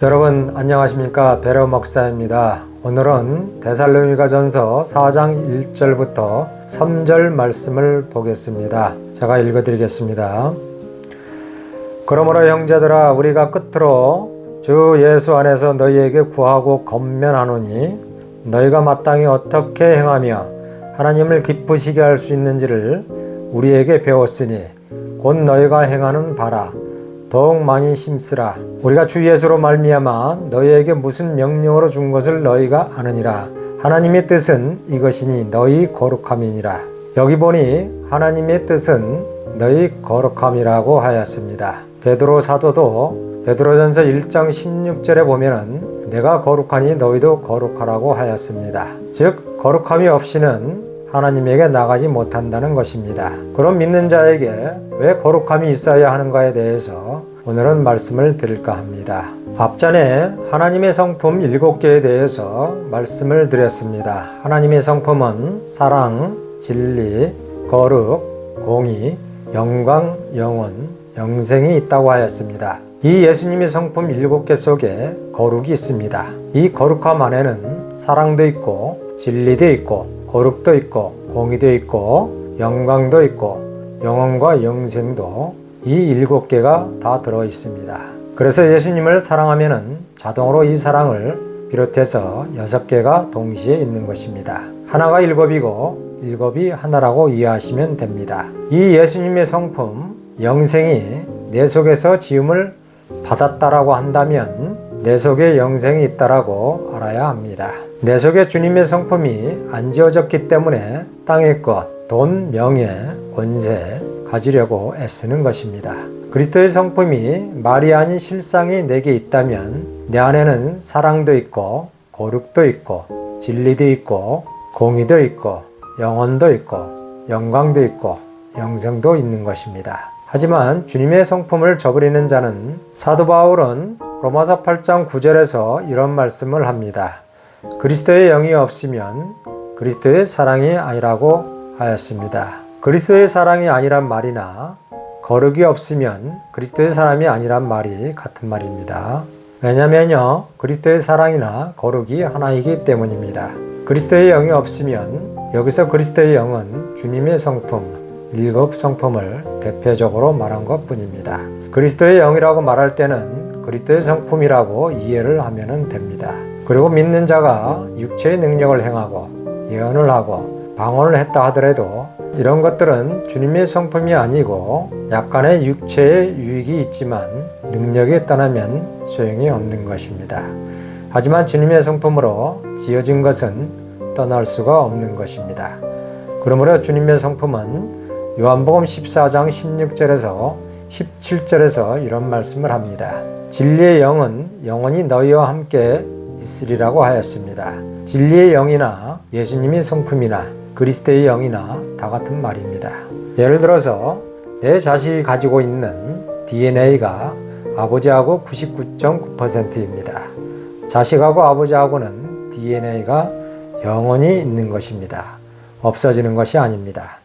여러분 안녕하십니까? 베러 목사입니다. 오늘은 데살로니가전서 4장 1절부터 3절 말씀을 보겠습니다. 제가 읽어드리겠습니다. 그러므로 형제들아, 우리가 끝으로 주 예수 안에서 너희에게 구하고 권면하노니 너희가 마땅히 어떻게 행하며 하나님을 기쁘시게 할 수 있는지를 우리에게 배웠으니 곧 너희가 행하는 바라 더욱 많이 힘쓰라. 우리가 주 예수로 말미암아 너희에게 무슨 명령으로 준 것을 너희가 아느니라. 하나님의 뜻은 이것이니 너희 거룩함이니라. 여기 보니 하나님의 뜻은 너희 거룩함이라고 하였습니다. 베드로 사도도 베드로전서 1장 16절에 보면은 내가 거룩하니 너희도 거룩하라고 하였습니다. 즉 거룩함이 없이는 하나님에게 나가지 못한다는 것입니다. 그럼 믿는 자에게 왜 거룩함이 있어야 하는가에 대해서 오늘은 말씀을 드릴까 합니다. 앞전에 하나님의 성품 7개에 대해서 말씀을 드렸습니다. 하나님의 성품은 사랑, 진리, 거룩, 공의, 영광, 영원, 영생이 있다고 하였습니다. 이 예수님의 성품 7개 속에 거룩이 있습니다. 이 거룩함 안에는 사랑도 있고 진리도 있고 거룩도 있고 공의도 있고 영광도 있고 영원과 영생도 이 7개가 다 들어 있습니다. 그래서 예수님을 사랑하면은 자동으로 이 사랑을 비롯해서 6개가 동시에 있는 것입니다. 하나가 7이고 7이 하나라고 이해하시면 됩니다. 이 예수님의 성품 영생이 내 속에서 지음을 받았다라고 한다면 내 속에 영생이 있다라고 알아야 합니다. 내 속에 주님의 성품이 안 지어졌기 때문에 땅의 것, 돈, 명예, 권세 가지려고 애쓰는 것입니다. 그리스도의 성품이 말이 아닌 실상이 내게 있다면 내 안에는 사랑도 있고 거룩도 있고 진리도 있고 공의도 있고 영원도 있고 영광도 있고 영생도 있는 것입니다. 하지만 주님의 성품을 저버리는 자는 사도 바울은 로마서 8장 9절에서 이런 말씀을 합니다. 그리스도의 영이 없으면 그리스도의 사랑이 아니라고 하였습니다. 그리스도의 사랑이 아니란 말이나 거룩이 없으면 그리스도의 사람이 아니란 말이 같은 말입니다. 왜냐면요, 그리스도의 사랑이나 거룩이 하나이기 때문입니다. 그리스도의 영이 없으면 여기서 그리스도의 영은 주님의 성품, 7 성품을 대표적으로 말한 것 뿐입니다. 그리스도의 영이라고 말할 때는 그리스도의 성품이라고 이해를 하면 됩니다. 그리고 믿는 자가 육체의 능력을 행하고 예언을 하고 방언을 했다 하더라도 이런 것들은 주님의 성품이 아니고 약간의 육체의 유익이 있지만 능력이 떠나면 소용이 없는 것입니다. 하지만 주님의 성품으로 지어진 것은 떠날 수가 없는 것입니다. 그러므로 주님의 성품은 요한복음 14장 16절에서 17절에서 이런 말씀을 합니다. 진리의 영은 영원히 너희와 함께 있으리라고 하였습니다. 진리의 영이나 예수님의 성품이나 그리스도의 영이나 다 같은 말입니다. 예를 들어서 내 자식이 가지고 있는 DNA가 아버지하고 99.9%입니다. 자식하고 아버지하고는 DNA가 영원히 있는 것입니다. 없어지는 것이 아닙니다.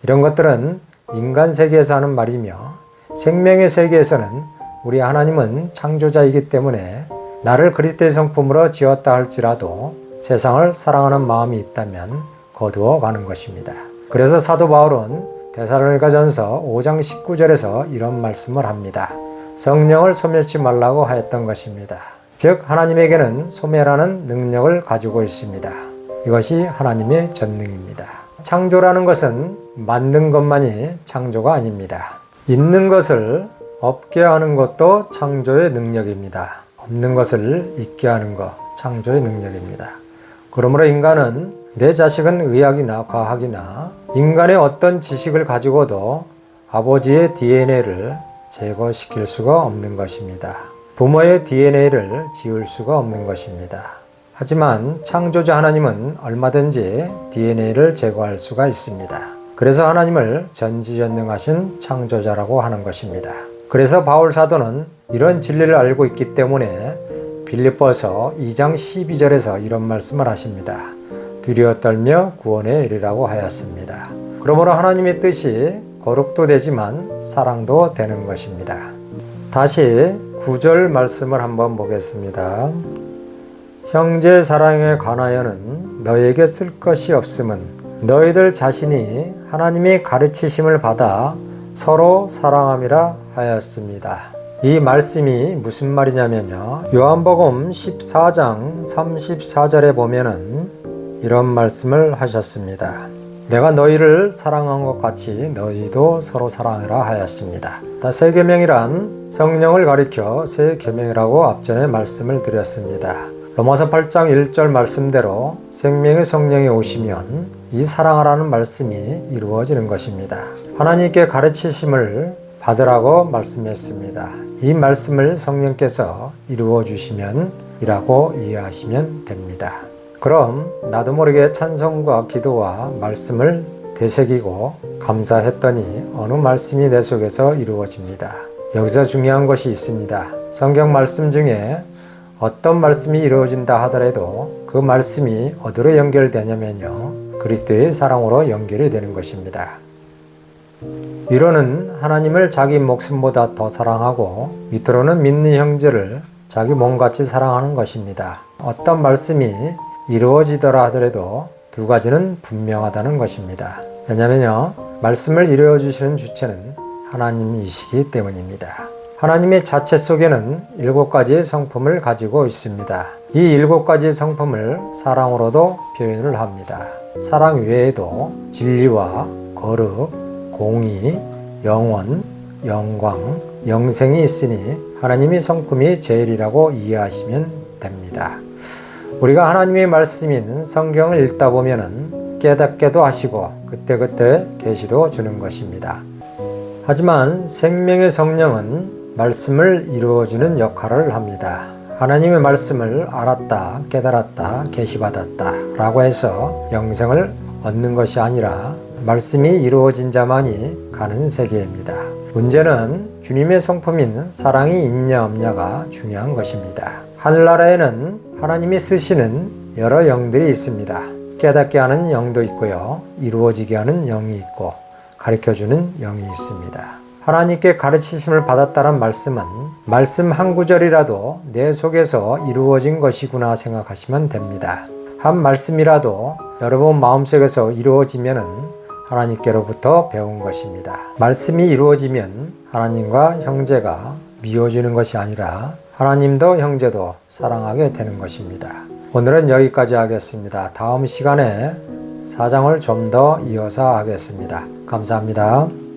이런 것들은 인간 세계에서 하는 말이며 생명의 세계에서는 우리 하나님은 창조자이기 때문에 나를 그리스도의 성품으로 지었다 할지라도 세상을 사랑하는 마음이 있다면 거두어 가는 것입니다. 그래서 사도 바울은 데살로니가전서 5장 19절에서 이런 말씀을 합니다. 성령을 소멸치 말라고 하였던 것입니다. 즉 하나님에게는 소멸하는 능력을 가지고 있습니다. 이것이 하나님의 전능입니다. 창조라는 것은 만든 것만이 창조가 아닙니다. 있는 것을 없게 하는 것도 창조의 능력입니다. 없는 것을 있게 하는 것, 창조의 능력입니다. 그러므로 인간은 내 자식은 의학이나 과학이나 인간의 어떤 지식을 가지고도 아버지의 DNA를 제거시킬 수가 없는 것입니다. 부모의 DNA를 지울 수가 없는 것입니다. 하지만 창조자 하나님은 얼마든지 DNA를 제거할 수가 있습니다. 그래서 하나님을 전지전능하신 창조자라고 하는 것입니다. 그래서 바울 사도는 이런 진리를 알고 있기 때문에 빌립보서 2장 12절에서 이런 말씀을 하십니다. 두려워 떨며 구원에 이르라고 하였습니다. 그러므로 하나님의 뜻이 거룩도 되지만 사랑도 되는 것입니다. 다시 9절 말씀을 한번 보겠습니다. 형제 사랑에 관하여는 너에게 쓸 것이 없음은 너희들 자신이 하나님이 가르치심을 받아 서로 사랑함이라 하였습니다. 이 말씀이 무슨 말이냐면요. 요한복음 14장 34절에 보면은 이런 말씀을 하셨습니다. 내가 너희를 사랑한 것 같이 너희도 서로 사랑하라 하였습니다. 새 계명이란 성령을 가리켜 새 계명이라고 앞전에 말씀을 드렸습니다. 로마서 8장 1절 말씀대로 생명의 성령이 오시면 이 사랑하라는 말씀이 이루어지는 것입니다. 하나님께 가르치심을 받으라고 말씀했습니다. 이 말씀을 성령께서 이루어 주시면 이라고 이해하시면 됩니다. 그럼 나도 모르게 찬송과 기도와 말씀을 되새기고 감사했더니 어느 말씀이 내 속에서 이루어집니다. 여기서 중요한 것이 있습니다. 성경 말씀 중에 어떤 말씀이 이루어진다 하더라도 그 말씀이 어디로 연결되냐면요. 그리스도의 사랑으로 연결이 되는 것입니다. 위로는 하나님을 자기 목숨보다 더 사랑하고 밑으로는 믿는 형제를 자기 몸같이 사랑하는 것입니다. 어떤 말씀이 이루어지더라 하더라도 두 가지는 분명하다는 것입니다. 왜냐면요. 말씀을 이루어 주시는 주체는 하나님이시기 때문입니다. 하나님의 자체 속에는 7가지의 성품을 가지고 있습니다. 이 7가지의 성품을 사랑으로도 표현을 합니다. 사랑 외에도 진리와 거룩, 공의, 영원, 영광, 영생이 있으니 하나님의 성품이 제일이라고 이해하시면 됩니다. 우리가 하나님의 말씀인 성경을 읽다 보면은 깨닫게도 하시고 그때그때 계시도 주는 것입니다. 하지만 생명의 성령은 말씀을 이루어주는 역할을 합니다. 하나님의 말씀을 알았다, 깨달았다, 계시받았다 라고 해서 영생을 얻는 것이 아니라 말씀이 이루어진 자만이 가는 세계입니다. 문제는 주님의 성품인 사랑이 있냐 없냐가 중요한 것입니다. 하늘나라에는 하나님이 쓰시는 여러 영들이 있습니다. 깨닫게 하는 영도 있고요. 이루어지게 하는 영이 있고 가르쳐주는 영이 있습니다. 하나님께 가르치심을 받았다는 말씀은 말씀 한 구절이라도 내 속에서 이루어진 것이구나 생각하시면 됩니다. 한 말씀이라도 여러분 마음속에서 이루어지면은 하나님께로부터 배운 것입니다. 말씀이 이루어지면 하나님과 형제가 미워지는 것이 아니라 하나님도 형제도 사랑하게 되는 것입니다. 오늘은 여기까지 하겠습니다. 다음 시간에 4장을 좀 더 이어서 하겠습니다. 감사합니다.